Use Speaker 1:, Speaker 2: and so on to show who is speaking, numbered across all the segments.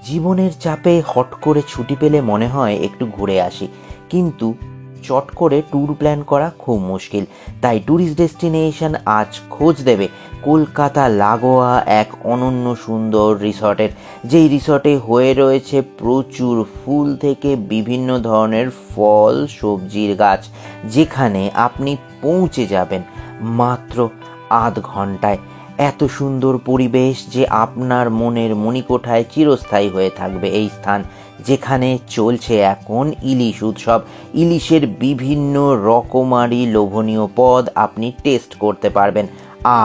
Speaker 1: জীবনের চাপে হট করে ছুটি পেলে মনে হয় একটু ঘুরে আসি, কিন্তু চট করে ট্যুর প্ল্যান করা খুব মুশকিল। তাই ট্যুরিস্ট ডেস্টিনেশন আজ খোঁজ দেবে কলকাতা লাগোয়া এক অনন্য সুন্দর রিসর্টের, যেই রিসর্টে হয়ে রয়েছে প্রচুর ফুল থেকে বিভিন্ন ধরনের ফল সবজির গাছ, যেখানে আপনি পৌঁছে যাবেন মাত্র আধ ঘন্টায়। এত সুন্দর পরিবেশ যে আপনার মনের মণিকোঠায় চিরস্থায়ী হয়ে থাকবে এই স্থান, যেখানে চলছে এখন ইলিশ উৎসব। ইলিশের বিভিন্ন রকমারি লোভনীয় পদ আপনি টেস্ট করতে পারবেন।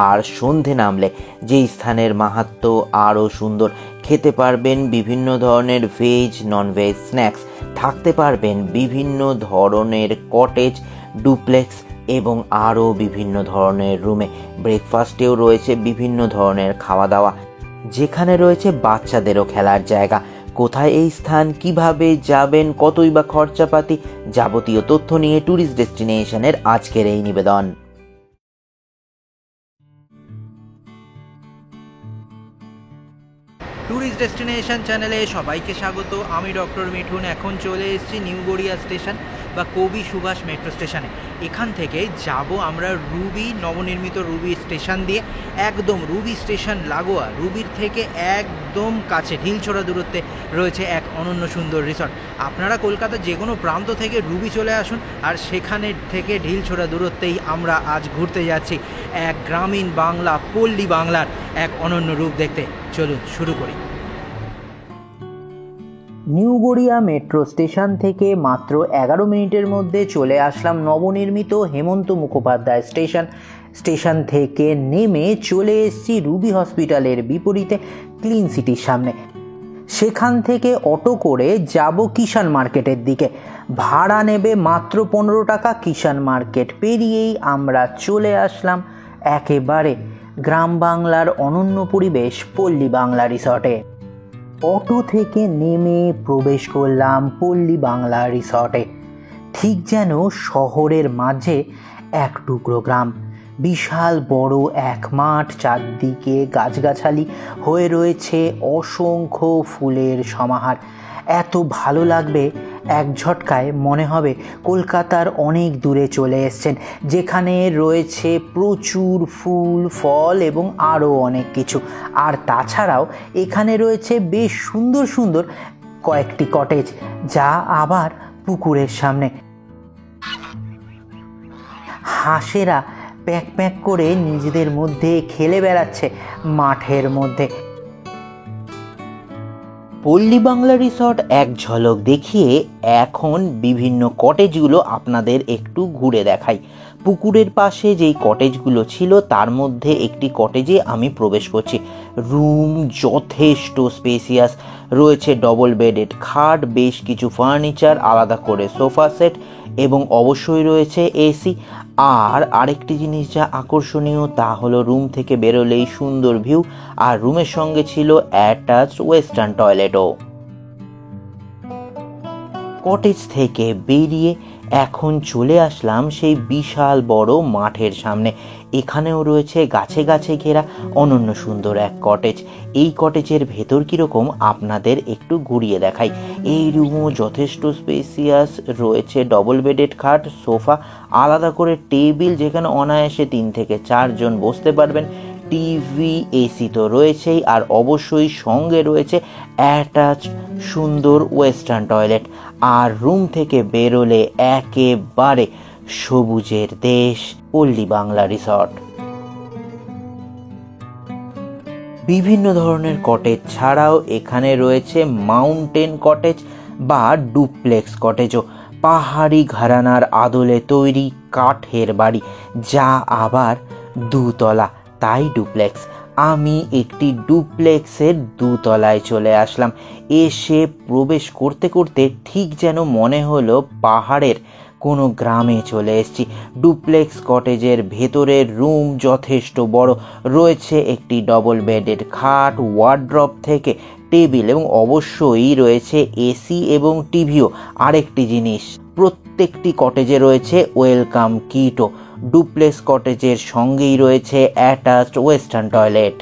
Speaker 1: আর সন্ধে নামলে যেই স্থানের মাহাত্ম্য আরও সুন্দর, খেতে পারবেন বিভিন্ন ধরনের ভেজ ননভেজ স্ন্যাক্স, থাকতে পারবেন বিভিন্ন ধরনের কটেজ, ডুপ্লেক্স এবং আরও বিভিন্ন ধরনের রুমে। ব্রেকফাস্টেও রয়েছে বিভিন্ন ধরনের খাওয়া দাওয়া, যেখানে রয়েছে বাচ্চাদেরও খেলার জায়গা। কোথায় এই স্থান, কিভাবে যাবেন, কতই বা খরচাপাতি, যাবতীয় তথ্য নিয়ে ট্যুরিস্ট ডেস্টিনেশনের আজকের এই নিবেদন।
Speaker 2: ট্যুরিস্ট ডেস্টিনেশন চ্যানেলে সবাইকে স্বাগত। আমি ডক্টর মিঠুন। এখন চলে এসেছি নিউ গড়িয়া স্টেশন বা কবি সুভাষ মেট্রো স্টেশনে। এখান থেকে যাব আমরা রুবি, নবনির্মিত রুবি স্টেশন দিয়ে একদম রুবি স্টেশন লাগোয়া, রুবির থেকে একদম কাছে ঢিলছোড়া দূরত্বে রয়েছে এক অনন্য সুন্দর রিসর্ট। আপনারা কলকাতার যে কোনো প্রান্ত থেকে রুবি চলে আসুন, আর সেখানে থেকে ঢিলছোড়া দূরত্বেই আমরা আজ ঘুরতে যাচ্ছি এক গ্রামীণ বাংলা, পল্লী বাংলার এক অনন্য রূপ দেখতে। চলুন শুরু করি।
Speaker 1: নিউ গড়িয়া মেট্রো স্টেশন থেকে মাত্র 11 মিনিটের মধ্যে চলে আসলাম নবনির্মিত হেমন্ত মুখোপাধ্যায় স্টেশন থেকে নেমে চলে এসেছি রুবি হসপিটালের বিপরীতে ক্লিন সিটির সামনে। সেখান থেকে অটো করে যাব কিষাণ মার্কেটের দিকে। ভাড়া নেবে মাত্র 15 টাকা। কিষাণ মার্কেট পেরিয়েই আমরা চলে আসলাম একেবারে গ্রাম বাংলার অনন্য পরিবেশ পল্লী বাংলা রিসর্টে। অটো থেকে নেমে প্রবেশ করলাম পল্লী বাংলা রিসর্টে। ঠিক যেন শহরের মাঝে এক টুকরো গ্রাম। বিশাল বড় এক মাঠ, চারদিকে গাছগাছালি হয়ে রয়েছে অসংখ্য ফুলের সমাহার। এত ভালো লাগবে, এক ঝটকায় মনে হবে কলকাতার অনেক দূরে চলে এসেছেন, যেখানে রয়েছে প্রচুর ফুল, ফল এবং আরও অনেক কিছু। আর তাছাড়াও এখানে রয়েছে বেশ সুন্দর সুন্দর কয়েকটি কটেজ, যা আবার পুকুরের সামনে। হাঁসেরা প্যাঁক প্যাঁক করে নিজেদের মধ্যে খেলে বেড়াচ্ছে মাঠের মধ্যে। পল্লী বাংলা রিসর্ট এক ঝলক দেখিয়ে এখন বিভিন্ন কটেজগুলো আপনাদের একটু ঘুরে দেখাই। পুকুরের পাশে যেই কটেজগুলো ছিল তার মধ্যে একটি কটেজে আমি প্রবেশ করছি। রুম যথেষ্ট স্পেসিয়াস, রয়েছে ডবল বেডেড খাট, বেশ কিছু ফার্নিচার, আলাদা করে সোফা সেট এবং অবশ্যই রয়েছে এসি। আর আরেকটি জিনিস যা আকর্ষণীয় তা হলো রুম থেকে বেরোলেই সুন্দর ভিউ, আর রুমের সঙ্গে ছিল অ্যাটাচড ওয়েস্টার্ন টয়লেটও। কটেজ থেকে বেরিয়ে এখন চলে আসলাম সেই বিশাল বড় মাঠের সামনে। এখানেও রয়েছে গাছে গাছে ঘেরা অনন্য সুন্দর এক কটেজ। এই কটেজের ভেতর কীরকম আপনাদের একটু ঘুরিয়ে দেখাই। এই রুমও যথেষ্ট স্পেসিয়াস, রয়েছে ডবল বেডেড খাট, সোফা, আলাদা করে টেবিল, যেখানে অনায়াসে 3 থেকে 4 জন বসতে পারবেন। টিভি, এসি তো রয়েছেই, আর অবশ্যই সঙ্গে রয়েছে অ্যাটাচড সুন্দর ওয়েস্টার্ন টয়লেট। আর রুম থেকে বেরোলে একেবারে সবুজের দেশ পল্লী বাংলা রিসর্ট। বিভিন্ন ধরনের কটেজ ছাড়াও এখানে রয়েছে মাউন্টেন কটেজ বা ডুপ্লেক্স কটেজও। পাহাড়ি ঘরানার আদলে তৈরি কাঠের বাড়ি, যা আবার 2 তলা, তাই ডুপ্লেক্স। আমি একটি ডুপ্লেক্সের 2 তলায় চলে আসলাম। এসে প্রবেশ করতে করতে ঠিক যেন মনে হলো পাহাড়ের কোনো গ্রামে চলে এসেছি। ডুপ্লেক্স কটেজের ভেতরের রুম যথেষ্ট বড়, রয়েছে একটি ডবল বেডেড খাট, ওয়ার্ড্রপ থেকে টেবিল এবং অবশ্যই রয়েছে এসি এবং টিভিও। আরেকটি জিনিস, প্রত্যেকটি কটেজে রয়েছে ওয়েলকাম কিটও। ডুপ্লেক্স কটেজের সঙ্গেই রয়েছে অ্যাটাচড ওয়েস্টার্ন টয়লেট।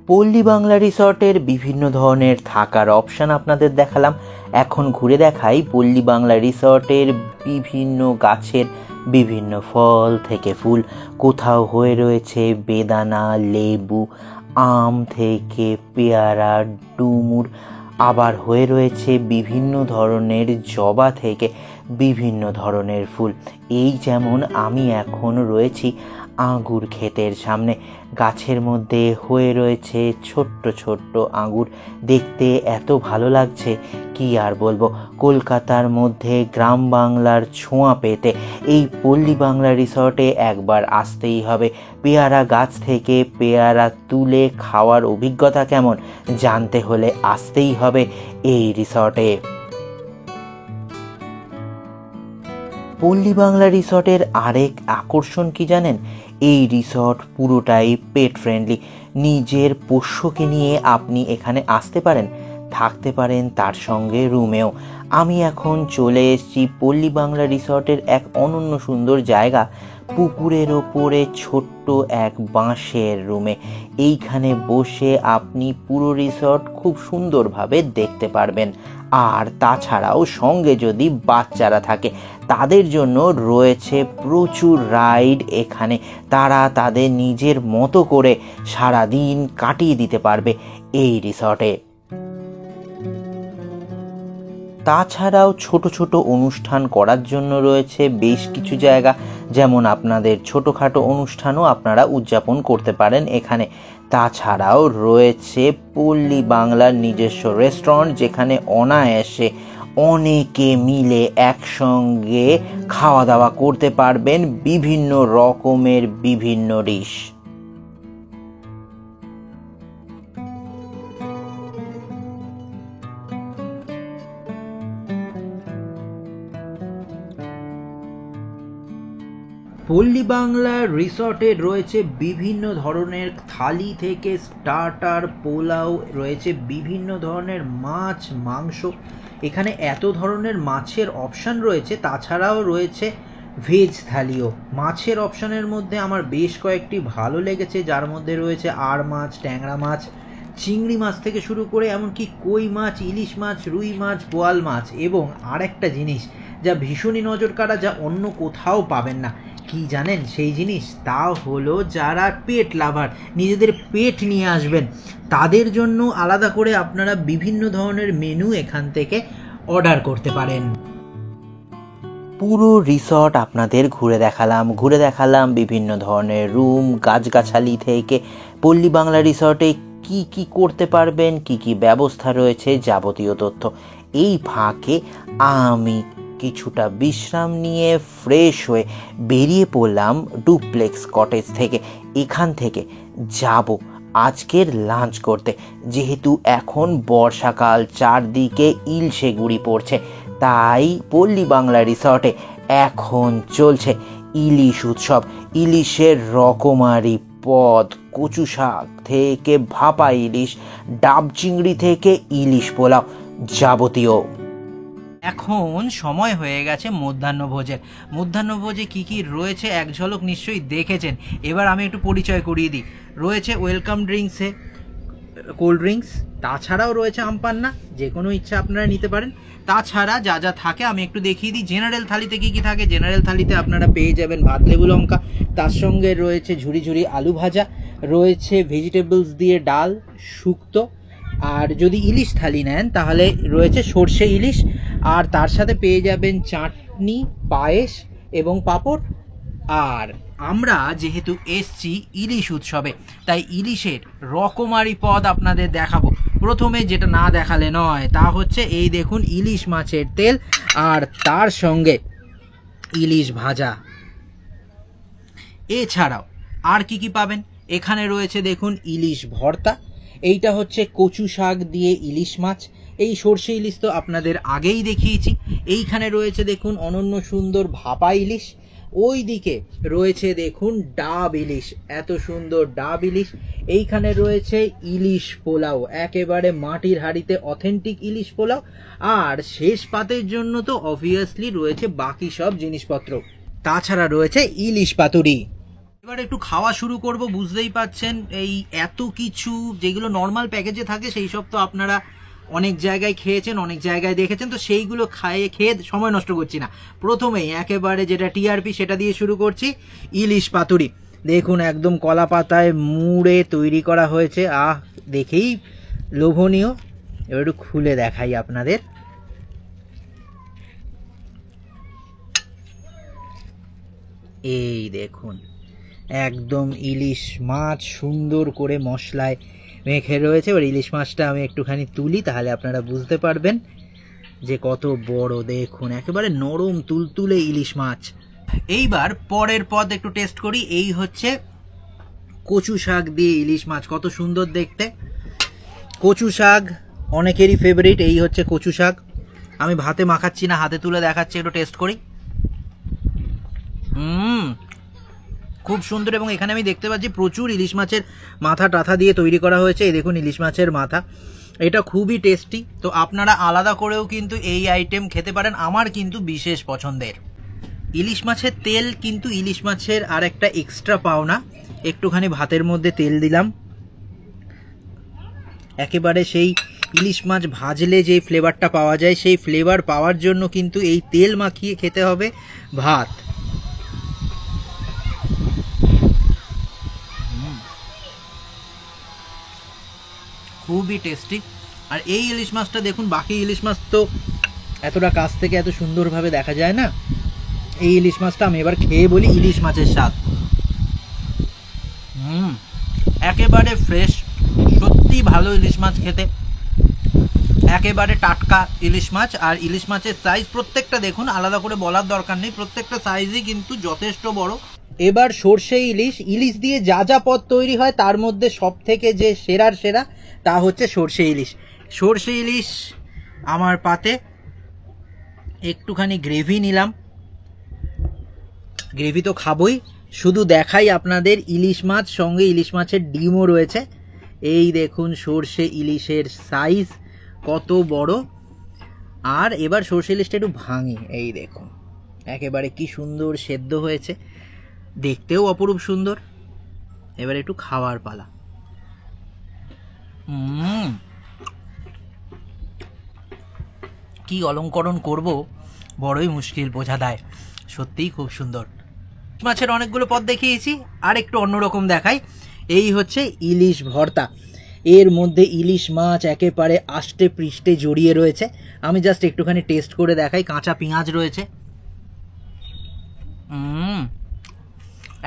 Speaker 1: পল্লী বাংলা রিসর্টের বিভিন্ন ধরনের থাকার অপশান আপনাদের দেখালাম। এখন ঘুরে দেখাই পল্লী বাংলা রিসর্টের বিভিন্ন গাছের বিভিন্ন ফল থেকে ফুল। কোথাও হয়ে রয়েছে বেদানা, লেবু, আম থেকে পেয়ারা, ডুমুর, আবার হয়ে রয়েছে বিভিন্ন ধরনের জবা থেকে বিভিন্ন ধরনের ফুল। এই যেমন আমি এখন রয়েছি আঙ্গুর ক্ষেতের সামনে। গাছের মধ্যে হয়ে রয়েছে ছোট্ট ছোট্ট আঙ্গুর, দেখতে এত ভালো লাগছে কি আর বলবো। কলকাতার মধ্যে গ্রাম বাংলার ছোঁয়া পেতে এই পল্লী বাংলা রিসর্টে একবার আসতেই হবে। পেয়ারা গাছ থেকে পেয়ারা তুলে খাওয়ার অভিজ্ঞতা কেমন জানতে হলে আসতেই হবে এই রিসর্টে। পল্লী বাংলা রিসর্টের আরেক আকর্ষণ কি জানেন? এই রিসর্ট পুরোটাই পেট ফ্রেন্ডলি। নিজের পোষ্যকে নিয়ে আপনি এখানে আসতে পারেন, থাকতে পারেন তার সঙ্গে রুমেও। আমি এখন চলে এসেছি পল্লী বাংলা রিসর্টের এক অনন্য সুন্দর জায়গা, পুকুরের ওপরে ছোট্ট এক বাঁশের রুমে। এইখানে বসে আপনি পুরো রিসর্ট খুব সুন্দরভাবে দেখতে পারবেন। আর তাছাড়াও সঙ্গে যদি বাচ্চারা থাকে তাদের জন্য রয়েছে প্রচুর রাইড এখানে। তারা তাদের নিজের মতো করে সারাদিন কাটিয়ে দিতে পারবে এই রিসর্টে। তাছাড়াও ছোট ছোট অনুষ্ঠান করার জন্য রয়েছে বেশ কিছু জায়গা, যেমন আপনাদের ছোটোখাটো অনুষ্ঠানও আপনারা উদযাপন করতে পারেন এখানে। তাছাড়াও রয়েছে পল্লী বাংলার নিজস্ব রেস্টুরেন্ট, যেখানে অনায়াসে অনেকে মিলে একসঙ্গে খাওয়া দাওয়া করতে পারবেন বিভিন্ন রকমের বিভিন্ন ডিশ।
Speaker 2: পল্লী বাংলা রিসর্টে রয়েছে বিভিন্ন ধরনের থালি থেকে স্টার্টার, পোলাও, রয়েছে বিভিন্ন ধরনের মাছ, মাংস। এখানে এত ধরনের মাছের অপশান রয়েছে। তাছাড়াও রয়েছে ভেজ থালিও। মাছের অপশানের মধ্যে আমার বেশ কয়েকটি ভালো লেগেছে, যার মধ্যে রয়েছে আর মাছ, ট্যাংরা মাছ, চিংড়ি মাছ থেকে শুরু করে এমনকি কই মাছ, ইলিশ মাছ, রুই মাছ, বোয়াল মাছ। এবং আরেকটা জিনিস যা ভীষণই নজর কাড়া, যা অন্য কোথাও পাবেন না, কি জানেন সেই জিনিস? তা হলো যারা পেট লাভার, নিজেদের পেট নিয়ে আসবেন, তাদের জন্য আলাদা করে আপনারা বিভিন্ন ধরনের মেনু এখান থেকে অর্ডার করতে পারেন।
Speaker 1: পুরো রিসর্ট আপনাদের ঘুরে দেখালাম বিভিন্ন ধরনের রুম, গাছগাছালি থেকে পল্লী বাংলা রিসর্টে কি কি করতে পারবেন, কি কি ব্যবস্থা রয়েছে, যাবতীয় তথ্য। এই ফাঁকে আমি কিছুটা বিশ্রাম নিয়ে ফ্রেশ হয়ে বেরিয়ে পড়লাম ডুপ্লেক্স কটেজ থেকে। এখান থেকে যাব আজকের লাঞ্চ করতে। যেহেতু এখন বর্ষাকাল, চারদিকে ইলশে গুড়ি পড়ছে, তাই পল্লী বাংলা রিসর্টে এখন চলছে ইলিশ উৎসব। ইলিশের রকমারি পদ, কচু শাক থেকে ভাপা ইলিশ, ডাব চিংড়ি থেকে ইলিশ পোলাও, যাবতীয়।
Speaker 2: এখন সময় হয়ে গেছে মধ্যাহ্নভোজের। মধ্যাহ্নভোজে কি কি রয়েছে এক ঝলক নিশ্চয়ই দেখেছেন। এবার আমি একটু পরিচয় করিয়ে দিই। রয়েছে ওয়েলকাম ড্রিঙ্কসে কোল্ড ড্রিঙ্কস, তাছাড়াও রয়েছে আমপান্না, যে কোনো ইচ্ছা আপনারা নিতে পারেন। তাছাড়া যা যা থাকে আমি একটু দেখিয়ে দিই। জেনারেল থালিতে কি কি থাকে? জেনারেল থালিতে আপনারা পেয়ে যাবেন ভাত, লেবু, লঙ্কা, তার সঙ্গে রয়েছে ঝুরি ঝুরি আলু ভাজা, রয়েছে ভেজিটেবলস দিয়ে ডাল, শুক্তো। আর যদি ইলিশ থালি নেন তাহলে রয়েছে সর্ষে ইলিশ, আর তার সাথে পেয়ে যাবেন চাটনি, পায়েস এবং পাঁপড়। আর আমরা যেহেতু এসছি ইলিশ উৎসবে, তাই ইলিশের রকমারি পদ আপনাদের দেখাবো। প্রথমে যেটা না দেখালে নয়, তা হচ্ছে এই দেখুন ইলিশ মাছের তেল, আর তার সঙ্গে ইলিশ ভাজা। এছাড়াও আর কি কি পাবেন? এখানে রয়েছে দেখুন ইলিশ ভর্তা, এইটা হচ্ছে কচু শাক দিয়ে ইলিশ মাছ, এই সর্ষে ইলিশ তো আপনাদের আগেই দেখিয়েছি। এইখানে রয়েছে দেখুন অনন্য সুন্দর ভাপা ইলিশ, ওই দিকে রয়েছে দেখুন ডাব ইলিশ, এত সুন্দর ডাব ইলিশ। এইখানে রয়েছে ইলিশ পোলাও, একেবারে মাটির হাঁড়িতে অথেন্টিক ইলিশ পোলাও। আর শেষ পাতের জন্য তো অবভিয়াসলি রয়েছে বাকি সব জিনিসপত্র। তাছাড়া রয়েছে ইলিশ পাতুরি। এবার একটু খাওয়া শুরু করব। বুঝতেই পাচ্ছেন এই এত কিছু যেগুলো নর্মাল প্যাকেজে থাকে সেই সব তো আপনারা অনেক জায়গায় খেয়েছেন, অনেক জায়গায় দেখেছেন, তো সেইগুলো খেয়ে সময় নষ্ট করছি না। প্রথমেই একেবারে যেটা টিআরপি সেটা দিয়ে শুরু করছি, ইলিশ পাতুরি। দেখুন একদম কলা পাতায় মুড়ে তৈরি করা হয়েছে, দেখেই লোভনীয়। এবার একটু খুলে দেখাই আপনাদের। এই দেখুন একদম ইলিশ মাছ সুন্দর করে মশলায় মেখে রয়েছে। এবার ইলিশ মাছটা আমি একটুখানি তুলি, তাহলে আপনারা বুঝতে পারবেন যে কত বড়। দেখুন একেবারে নরম তুলতুলে ইলিশ মাছ। এইবার পরের পদ একটু টেস্ট করি। এই হচ্ছে কচু শাক দিয়ে ইলিশ মাছ, কত সুন্দর দেখতে। কচু শাক অনেকেরই ফেভারিট। এই হচ্ছে কচু শাক, আমি ভাতে মাখাচ্ছি না, হাতে তুলে দেখাচ্ছি, একটু টেস্ট করি। খুব সুন্দর। এবং এখানে আমি দেখতে পাচ্ছি প্রচুর ইলিশ মাছের মাথা টাথা দিয়ে তৈরি করা হয়েছে। এই দেখুন ইলিশ মাছের মাথা, এটা খুবই টেস্টি। তো আপনারা আলাদা করেও কিন্তু এই আইটেম খেতে পারেন, আমার কিন্তু বিশেষ পছন্দের। ইলিশ মাছের তেল কিন্তু ইলিশ মাছের আর একটা এক্সট্রা পাওনা। একটুখানি ভাতের মধ্যে তেল দিলাম, একেবারে সেই ইলিশ মাছ ভাজলে যে ফ্লেভারটা পাওয়া যায় সেই ফ্লেভার পাওয়ার জন্য কিন্তু এই তেল মাখিয়ে খেতে হবে ভাত। খুবই টেস্টি। আর এই ইলিশ মাছটা দেখুন, বাকি ইলিশ মাছ তো এতটা কাছ থেকে এত সুন্দরভাবে দেখা যায় না। এই ইলিশ মাছটা আমি এবার খেয়ে বলি ইলিশ মাছের স্বাদ। একেবারে ফ্রেশ, সত্যি ভালো ইলিশ মাছ খেতে, একেবারে টাটকা ইলিশ মাছ। আর ইলিশ মাছের সাইজ প্রত্যেকটা দেখুন, আলাদা করে বলার দরকার নেই, প্রত্যেকটা সাইজই কিন্তু যথেষ্ট বড়। এবার সর্ষে ইলিশ, ইলিশ দিয়ে যা যা পদ তৈরি হয় তার মধ্যে সব থেকে যে সেরার সেরা তা হচ্ছে সর্ষে ইলিশ। সর্ষে ইলিশ আমার পাতে, একটুখানি গ্রেভি নিলাম। গ্রেভি তো খাবই, শুধু দেখাই আপনাদের ইলিশ মাছ, সঙ্গে ইলিশ মাছের ডিমও রয়েছে। এই দেখুন সর্ষে ইলিশের সাইজ কত বড়। আর এবার সর্ষে ইলিশটা একটু ভাঙি, এই দেখুন একেবারে কি সুন্দর সেদ্ধ হয়েছে, দেখতেও অপরূপ সুন্দর। এবার একটু খাওয়ার পালা। কি অলংকরণ করব বড়ই মুশকিল, বোঝা দেয়। সত্যিই খুব সুন্দর। মাছের অনেকগুলো পদ দেখিয়েছি, আর একটু অন্যরকম দেখাই। এই হচ্ছে ইলিশ ভর্তা, এর মধ্যে ইলিশ মাছ একেবারে আষ্টে পৃষ্ঠে জড়িয়ে রয়েছে। আমি জাস্ট একটুখানি টেস্ট করে দেখাই। কাঁচা পেঁয়াজ রয়েছে,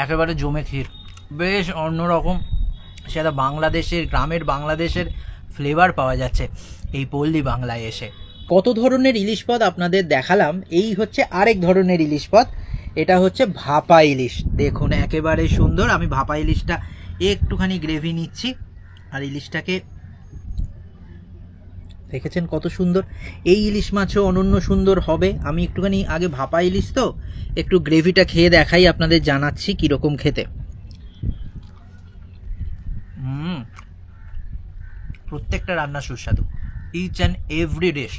Speaker 2: একেবারে জমে ক্ষীর, বেশ অন্যরকম। সেটা বাংলাদেশের গ্রামের বাংলাদেশের ফ্লেভার পাওয়া যাচ্ছে এই পল্লী বাংলায় এসে। কত ধরনের ইলিশ পদ আপনাদের দেখালাম, এই হচ্ছে আরেক ধরনের ইলিশ পদ, এটা হচ্ছে ভাপা ইলিশ। দেখুন একেবারে সুন্দর। আমি ভাপা ইলিশটা একটুখানি গ্রেভি নিচ্ছি, আর ইলিশটাকে দেখেছেন কত সুন্দর। এই ইলিশ মাছও অনন্য সুন্দর হবে। আমি একটুখানি আগে ভাপা ইলিশ তো একটু গ্রেভিটা খেয়ে দেখাই, আপনাদের জানাচ্ছি কীরকম খেতে। প্রত্যেকটা রান্না সুস্বাদু, ইচ অ্যান্ড এভরি ডিশ।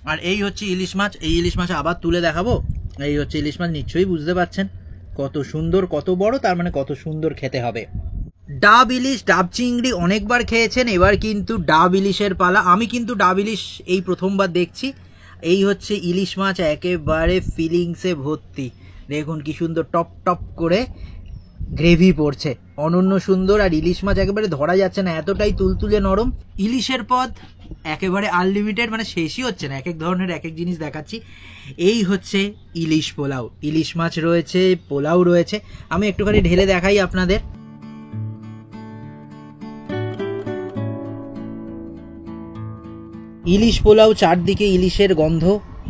Speaker 2: আর এই হচ্ছে ইলিশ মাছ। এই ইলিশ মাছ আবার তুলে দেখাবো। এই হচ্ছে ইলিশ মাছ, নিশ্চয়ই বুঝতে পারছেন কত সুন্দর, কত বড়, তার মানে কত সুন্দর খেতে হবে। ডাব ইলিশ, ডাব চিংড়ি অনেকবার খেয়েছেন, এবার কিন্তু ডাব ইলিশের পালা। আমি কিন্তু ডাব ইলিশ এই প্রথমবার দেখছি। এই হচ্ছে ইলিশ মাছ, একেবারে ফিলিংসে ভর্তি। দেখুন কি সুন্দর টপ টপ করে গ্রেভি পড়ছে, অনন্য সুন্দর। আর ইলিশ মাছ একেবারে ধরা যাচ্ছে না, এতটাই তুলতুলে নরম। ইলিশের পদ একেবারে আনলিমিটেড, মানে শেষই হচ্ছে না, এক এক ধরনের এক এক জিনিস দেখাচ্ছি। এই হচ্ছে ইলিশ পোলাও, ইলিশ মাছ রয়েছে, পোলাও রয়েছে। আমি একটুখানি ঢেলে দেখাই আপনাদের। ইলিশ পোলাও, চারদিকে ইলিশের গন্ধ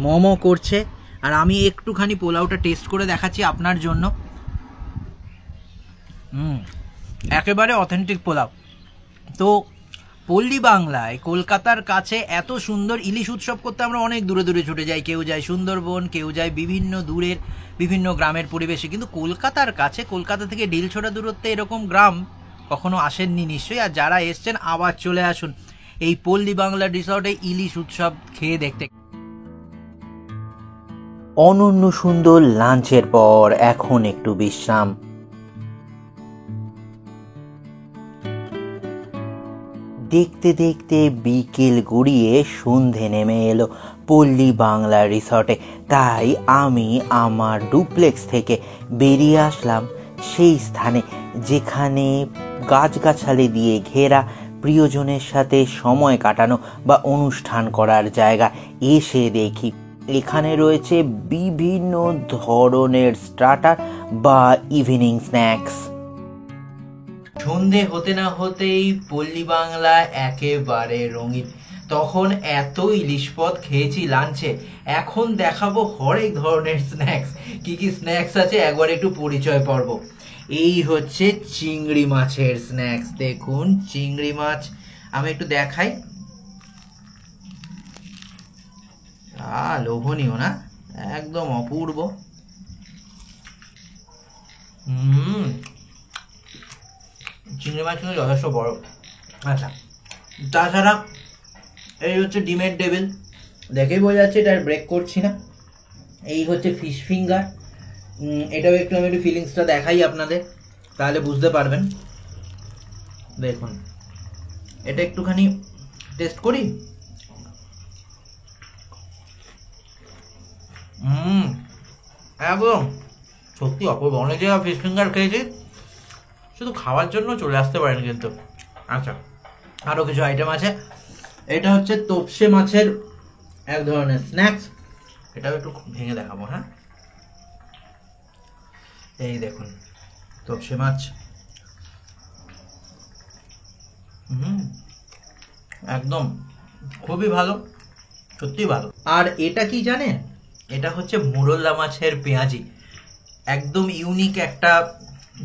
Speaker 2: মম করছে। আর আমি একটুখানি পোলাওটা টেস্ট করে দেখাচ্ছি আপনার জন্য। একেবারে অথেন্টিক পোলাও। তো পল্লী বাংলায় কলকাতার কাছে এত সুন্দর ইলিশ উৎসব করতে আমরা অনেক দূরে দূরে ছুটে যাই। কেউ যায় সুন্দরবন, কেউ যায় বিভিন্ন দূরের বিভিন্ন গ্রামের পরিবেশে, কিন্তু কলকাতার কাছে, কলকাতা থেকে ঢিলছোড়া দূরত্বে এরকম গ্রাম কখনো আসেননি নিশ্চয়ই। আর যারা এসছেন আবার চলে আসুন এই পল্লী বাংলা রিসর্টে ইলিশ উৎসব খেয়ে দেখতে।
Speaker 1: অনন্য সুন্দর লাঞ্চের পর এখন একটু বিশ্রাম। দেখতে দেখতে বিকেল গড়িয়ে সন্ধে নেমে এলো পল্লী বাংলা রিসর্টে। তাই আমি আমার ডুপ্লেক্স থেকে বেরিয়ে আসলাম সেই স্থানে যেখানে গাছগাছালি দিয়ে ঘেরা, প্রিয়জনের সাথে সময় কাটানো বা অনুষ্ঠান করার জায়গা। এসে দেখি এখানে রয়েছে বিভিন্ন ধরনের স্টার্টার বা ইভিনিং স্ন্যাক্স। সন্ধে হতে না হতেই পল্লী বাংলা একেবারে রঙিন। তখন এত ইলিশ পদ খেয়েছি লাঞ্চে, এখন দেখাবো হরেক ধরনের স্ন্যাক্স। কি কি স্ন্যাক্স আছে একবার একটু পরিচয় পর্ব। এই হচ্ছে চিংড়ি মাছের স্ন্যাক্স। দেখুন চিংড়ি মাছ, আমি একটু দেখাই। লোভনীয় না, একদম অপূর্ব। চিংড়ি মাছ কিন্তু যথেষ্ট বড়। আচ্ছা, তাছাড়া এই হচ্ছে ডিমের টেবিল, দেখেই বোঝা যাচ্ছে এটা ব্রেক করছি না। এই হচ্ছে ফিশ ফিঙ্গার, এটাও একটু আমি একটু ফিলিংসটা দেখাই আপনাদের, তাহলে বুঝতে পারবেন। দেখুন এটা একটুখানি টেস্ট করি। একদম সত্যি অপূর্ব। অনেক জায়গায় ফিশ ফিঙ্গার খেয়েছি, শুধু খাওয়ার জন্য চলে আসতে পারেন কিন্তু। আচ্ছা, আরও কিছু আইটেম আছে। এটা হচ্ছে তোপসে মাছের এক ধরনের স্ন্যাক্স, এটাও একটু ভেঙে দেখাবো। হ্যাঁ, এই দেখুন তোপসে মাছ। একদম খুবই ভালো, সত্যি ভালো। আর এটা কি জানেন, এটা হচ্ছে মোরলা মাছের পেঁয়াজি। একদম ইউনিক একটা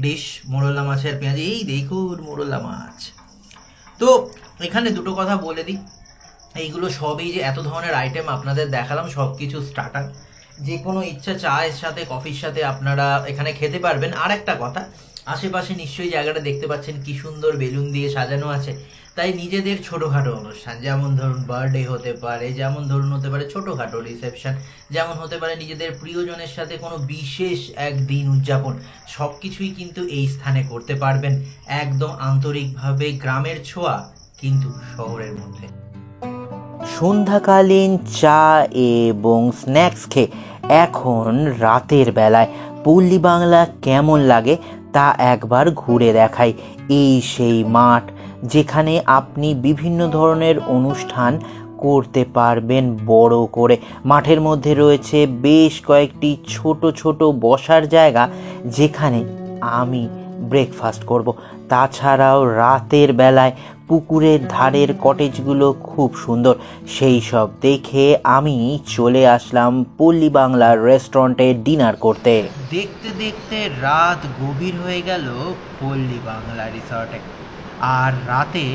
Speaker 1: ডিশ, মোরলা মাছের পেঁয়াজি। এই দেখুন মোরলা মাছ। তো এখানে দুটো কথা বলে দিই, এইগুলো সবই যে এত ধরনের আইটেম আপনাদের দেখালাম, সব কিছু স্টার্টার। যে কোনো ইচ্ছা চায়ের সাথে কফির সাথে আপনারা এখানে খেতে পারবেন। আর একটা কথা, আশেপাশে নিশ্চয়ই জায়গাটা দেখতে পাচ্ছেন কি সুন্দর বেলুন দিয়ে সাজানো আছে। তাই নিজেদের ছোটোখাটো অনুষ্ঠান, যেমন ধরুন বার্থডে হতে পারে, যেমন ধরুন হতে পারে ছোটোখাটো রিসেপশন, যেমন হতে পারে নিজেদের প্রিয়জনের সাথে কোনো বিশেষ একদিন উদযাপন, সব কিছুই কিন্তু এই স্থানে করতে পারবেন একদম আন্তরিকভাবে। গ্রামের ছোঁয়া কিন্তু শহরের মধ্যে। সন্ধ্যাকালীন চা এবং স্ন্যাক্স খেয়ে এখন রাতের বেলায় পল্লী বাংলা কেমন লাগে তা একবার ঘুরে দেখাই। এই সেই মাঠ যেখানে আপনি বিভিন্ন ধরনের অনুষ্ঠান করতে পারবেন বড় করে। মাঠের মধ্যে রয়েছে বেশ কয়েকটি ছোট ছোট বসার জায়গা যেখানে আমি ব্রেকফাস্ট করব। তাছাড়াও রাতের বেলায় পুকুরের ধারের কটেজগুলো খুব সুন্দর। সেই সব দেখে আমি চলে আসলাম পল্লী বাংলার রেস্টুরেন্টে ডিনার করতে। দেখতে দেখতে রাত গভীর হয়ে গেল পল্লী বাংলা রিসর্টে। আর রাতে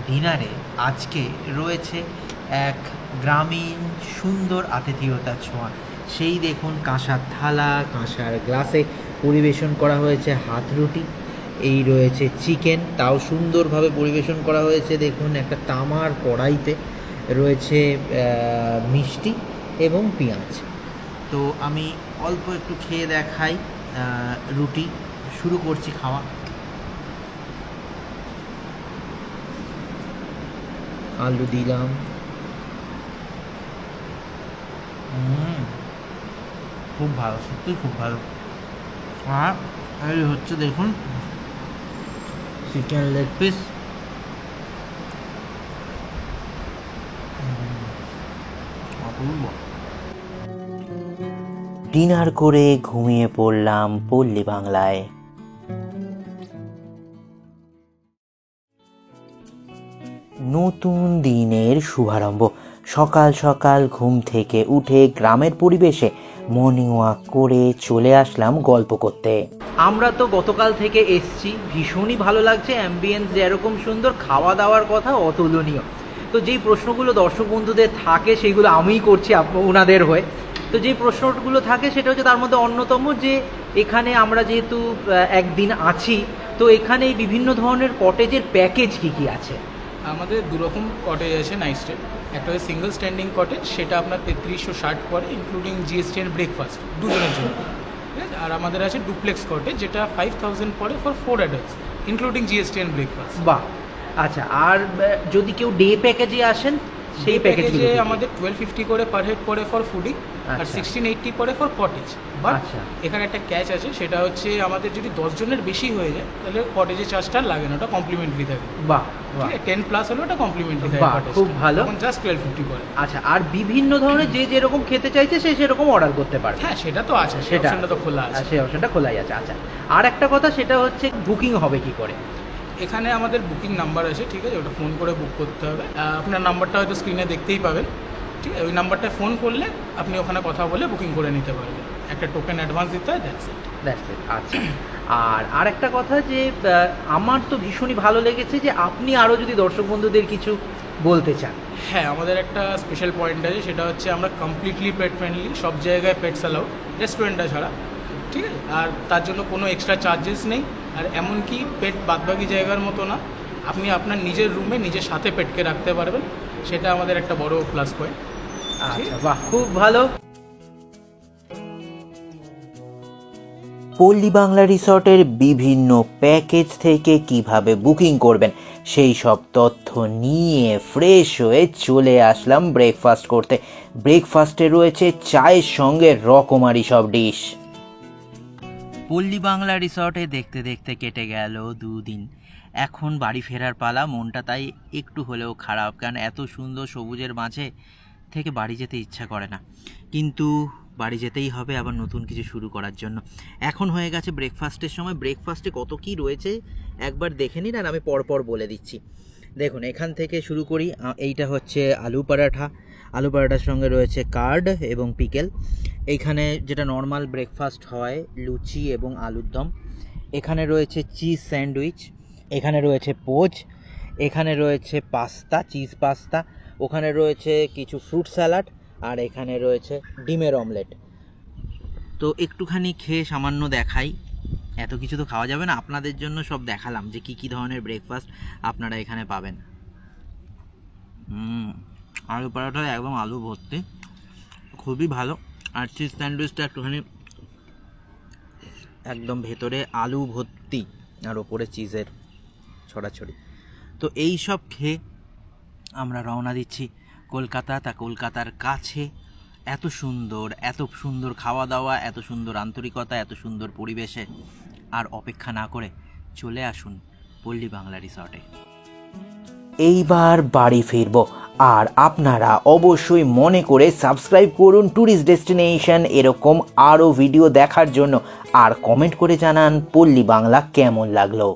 Speaker 1: ডিনারে আজকে রয়েছে এক গ্রামীণ সুন্দর আতিথেয়তার ছোঁয়া। সেই দেখুন কাঁসার থালা, কাঁসার গ্লাসে পরিবেশন করা হয়েছে হাত রুটি। এই রয়েছে চিকেন, তাও সুন্দরভাবে পরিবেশন করা হয়েছে। দেখুন একটা তামার কড়াইতে রয়েছে মিষ্টি এবং পেঁয়াজ। তো আমি অল্প একটু খেয়ে দেখাই। রুটি শুরু করছি খাওয়া। আলু দিলাম, খুব ভালো, সত্যি খুব ভালো। আর এই হচ্ছে দেখুন চিকেন লেগ পিস। অপূর্ব। ডিনার করে ঘুমিয়ে পড়লাম পল্লী বাংলায়। নতুন দিনের শুভারম্ভ। সকাল সকাল ঘুম থেকে উঠে গ্রামের পরিবেশে মর্নিং ওয়াক করে চলে আসলাম গল্প করতে। আমরা তো গতকাল থেকে এসছি, ভীষণই ভালো লাগছে। অ্যাম্বিয়েন্স যেরকম সুন্দর, খাওয়া দাওয়ার কথা অতুলনীয়। তো যেই প্রশ্নগুলো দর্শক বন্ধুদের থাকে সেগুলো আমিই করছি ওনাদের হয়ে। তো যেই প্রশ্নগুলো থাকে সেটা হচ্ছে তার মধ্যে অন্যতম যে এখানে আমরা যেহেতু একদিন আছি, তো এখানে বিভিন্ন ধরনের কটেজের প্যাকেজ কী কী আছে?
Speaker 3: আমাদের দুরকম কটেজ আছে নাইট স্টে। একটা হচ্ছে সিঙ্গল স্ট্যান্ডিং কটেজ, সেটা আপনার 3360 পড়ে ইনক্লুডিং জিএসটি অ্যান্ড ব্রেকফাস্ট দুজনের জন্য। ঠিক আছে, আর আমাদের আছে ডুপ্লেক্স কটেজ, যেটা 5000 পড়ে for 4 adults including GST and breakfast.
Speaker 2: বাহ, আচ্ছা, আর যদি কেউ ডে প্যাকেজে আসেন সেই প্যাকেজে
Speaker 3: আমাদের 1250 করে পার হেড পড়ে ফর ফুডিং, আর 1680 পড়ে ফর কটেজ। বাট এখানে একটা ক্যাচ আছে, সেটা হচ্ছে আমাদের যদি 10 জনের বেশি হয়ে যায় তাহলে কটেজের চার্জটা লাগে না, ওটা কমপ্লিমেন্টারি থাকে।
Speaker 2: বাহ,
Speaker 3: 10 প্লাস হলে ওটা কমপ্লিমেন্টারি থাকে,
Speaker 2: খুব ভালো।
Speaker 3: তখন জাস্ট 1250 করে।
Speaker 2: আচ্ছা, আর বিভিন্ন ধরনের যে যেরকম খেতে চাইছে সে সেরকম অর্ডার করতে পারে?
Speaker 3: হ্যাঁ, সেটা তো আছে, সেই অপশনটা তো খোলা আছে।
Speaker 2: সেই অপশনটা খোলাই আছে। আচ্ছা, আর একটা কথা, সেটা হচ্ছে বুকিং হবে কি করে?
Speaker 3: এখানে আমাদের বুকিং নাম্বার আছে, ঠিক আছে, ওটা ফোন করে বুক করতে হবে। আপনার নাম্বারটা হয়তো স্ক্রিনে দেখতেই পাবেন, ঠিক আছে, ওই নাম্বারটায় ফোন করলে আপনি ওখানে কথা বলে বুকিং করে নিতে পারবেন। একটা টোকেন অ্যাডভান্স দিতে হয়, দ্যাটস ইট।
Speaker 2: আচ্ছা, আর একটা কথা, যে আমার তো ভীষণই ভালো লেগেছে যে আপনি আরও যদি দর্শক বন্ধুদের কিছু বলতে চান।
Speaker 3: হ্যাঁ, আমাদের একটা স্পেশাল পয়েন্ট আছে, সেটা হচ্ছে আমরা কমপ্লিটলি পেট ফ্রেন্ডলি, সব জায়গায় পেটস অ্যালাউ, রেস্টুরেন্টটা ছাড়া, ঠিক আছে, আর তার জন্য কোনো এক্সট্রা চার্জেস নেই। আর এমনকি পেট বাদবাকি জায়গার মতো না, আপনি আপনার নিজের রুমে নিজের সাথে পেটকে রাখতে পারবেন, সেটা আমাদের একটা বড় প্লাস পয়েন্ট।
Speaker 2: আচ্ছা, বাহ, খুব ভালো।
Speaker 1: পল্লী বাংলা রিসর্টের বিভিন্ন প্যাকেজ থেকে কিভাবে বুকিং করবেন সেই সব তথ্য নিয়ে ফ্রেশ হয়ে চলে আসলাম ব্রেকফাস্ট করতে। ব্রেকফাস্টে রয়েছে চায়ের সঙ্গে রকমারি সব ডিশ। পল্লী বাংলা রিসর্টে দেখতে দেখতে কেটে গেল 2 দিন। এখন বাড়ি ফেরার পালা। মনটা তাই একটু হলেও খারাপ, কারণ এত সুন্দর সবুজের মাঝে থেকে বাড়ি যেতে ইচ্ছা করে না, কিন্তু বাড়ি যেতেই হবে আবার নতুন কিছু শুরু করার জন্য। এখন হয়ে গেছে ব্রেকফাস্টের সময়। ব্রেকফাস্টে কত কি রয়েছে একবার দেখে নিন, আর আমি পরপর বলে দিচ্ছি। দেখুন, এখান থেকে শুরু করি। এইটা হচ্ছে আলু পরাঠা। আলু পরাঠার সঙ্গে রয়েছে কার্ড এবং পিকেল। এইখানে যেটা নর্মাল ব্রেকফাস্ট হয়, লুচি এবং আলুর দম। এখানে রয়েছে চিজ স্যান্ডউইচ, এখানে রয়েছে পোচ, এখানে রয়েছে পাস্তা, চিজ পাস্তা, ওখানে রয়েছে কিছু ফ্রুট স্যালাড, আর এখানে রয়েছে ডিমের অমলেট। তো একটুখানি খেয়ে সামান্য দেখাই, এত কিছু তো খাওয়া যাবে না, আপনাদের জন্য সব দেখালাম যে কি কি ধরনের ব্রেকফাস্ট আপনারা এখানে পাবেন। আলু পরোটা একদম আলু ভর্তি, খুবই ভালো। আর চিজ স্যান্ডউইচটা একটুখানি একদম ভেতরে আলু ভর্তি আর ওপরে চিজের ছড়াছড়ি। তো এই সব খেয়ে আমরা রওনা দিচ্ছি কলকাতা। তা কলকাতার কাছে এত সুন্দর খাওয়া দাওয়া, এত সুন্দর আন্তরিকতা, এত সুন্দর পরিবেশে আর অপেক্ষা না করে চলে আসুন পল্লী বাংলা রিসর্টে। এইবার বাড়ি ফিরব, আর আপনারা অবশ্যই মনে করে সাবস্ক্রাইব করুন ট্যুরিস্ট ডেস্টিনেশন এরকম আরও ভিডিও দেখার জন্য, আর কমেন্ট করে জানান পল্লী বাংলা কেমন লাগলো।